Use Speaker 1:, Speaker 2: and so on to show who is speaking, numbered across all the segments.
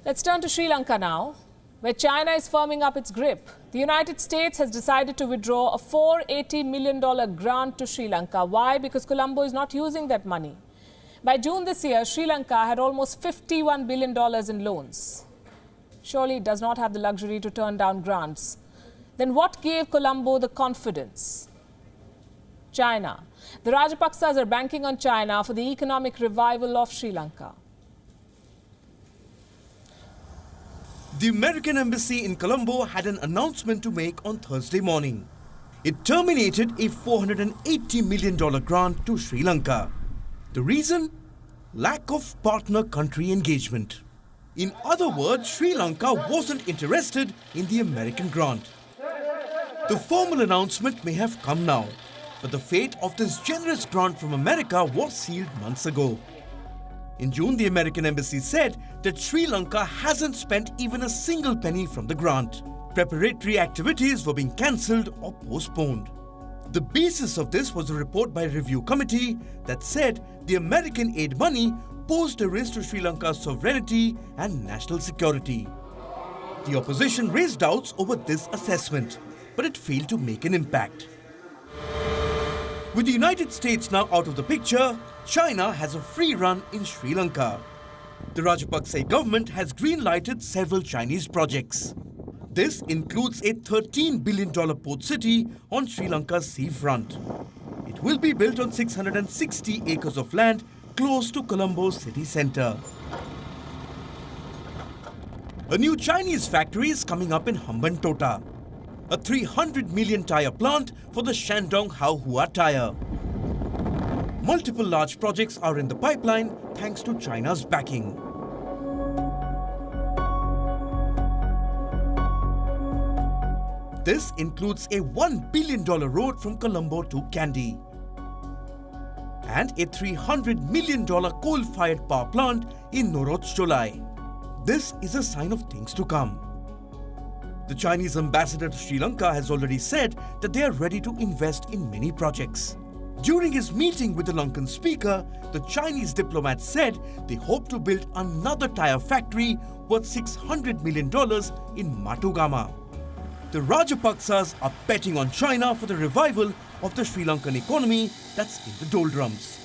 Speaker 1: Let's turn to Sri Lanka now, where China is firming up its grip. The United States has decided to withdraw a $480 million grant to Sri Lanka. Why? Because Colombo is not using that money. By June this year, Sri Lanka had almost $51 billion in loans. Surely it does not have the luxury to turn down grants. Then what gave Colombo the confidence? China. The Rajapaksas are banking on China for the economic revival of Sri Lanka.
Speaker 2: The American embassy in Colombo had an announcement to make on Thursday morning. It terminated a $480 million grant to Sri Lanka. The reason? Lack of partner country engagement. In other words, Sri Lanka wasn't interested in the American grant. The formal announcement may have come now, but the fate of this generous grant from America was sealed months ago. In June, the American embassy said that Sri Lanka hasn't spent even a single penny from the grant. Preparatory activities were being cancelled or postponed. The basis of this was a report by a review committee that said the American aid money posed a risk to Sri Lanka's sovereignty and national security. The opposition raised doubts over this assessment, but it failed to make an impact. With the United States now out of the picture, China has a free run in Sri Lanka. The Rajapaksa government has green-lighted several Chinese projects. This includes a $13 billion port city on Sri Lanka's seafront. It will be built on 660 acres of land close to Colombo's city centre. A new Chinese factory is coming up in Hambantota. A 300 million tyre plant for the Shandong Haohua tyre. Multiple large projects are in the pipeline thanks to China's backing. This includes a $1 billion road from Colombo to Kandy and a $300 million coal-fired power plant in Norotcholai. This is a sign of things to come. The Chinese ambassador to Sri Lanka has already said that they are ready to invest in many projects. During his meeting with the Lankan speaker, the Chinese diplomat said they hope to build another tyre factory worth $600 million in Matugama. The Rajapaksas are betting on China for the revival of the Sri Lankan economy that's in the doldrums.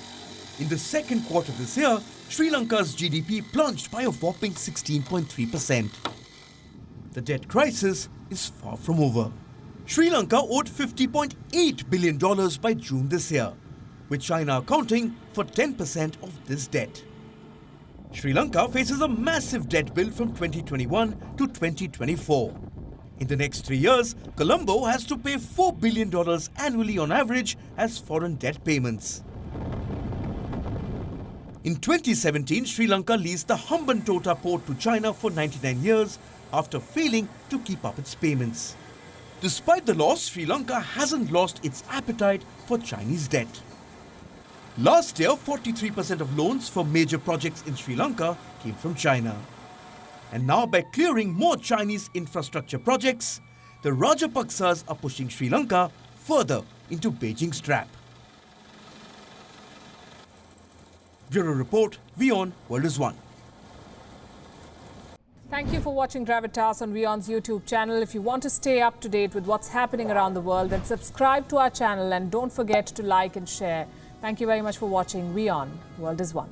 Speaker 2: In the second quarter this year, Sri Lanka's GDP plunged by a whopping 16.3%. The debt crisis is far from over. Sri Lanka owed $50.8 billion by June this year, with China accounting for 10% of this debt. Sri Lanka faces a massive debt bill from 2021 to 2024. In the next 3 years, Colombo has to pay $4 billion annually on average as foreign debt payments. In 2017, Sri Lanka leased the Hambantota port to China for 99 years after failing to keep up its payments. Despite the loss, Sri Lanka hasn't lost its appetite for Chinese debt. Last year, 43% of loans for major projects in Sri Lanka came from China. And now, by clearing more Chinese infrastructure projects, the Rajapaksas are pushing Sri Lanka further into Beijing's trap. Bureau Report, WION, World is One.
Speaker 1: Thank you for watching Gravitas on WION's YouTube channel. If you want to stay up to date with what's happening around the world, then subscribe to our channel and don't forget to like and share. Thank you very much for watching WION, World is One.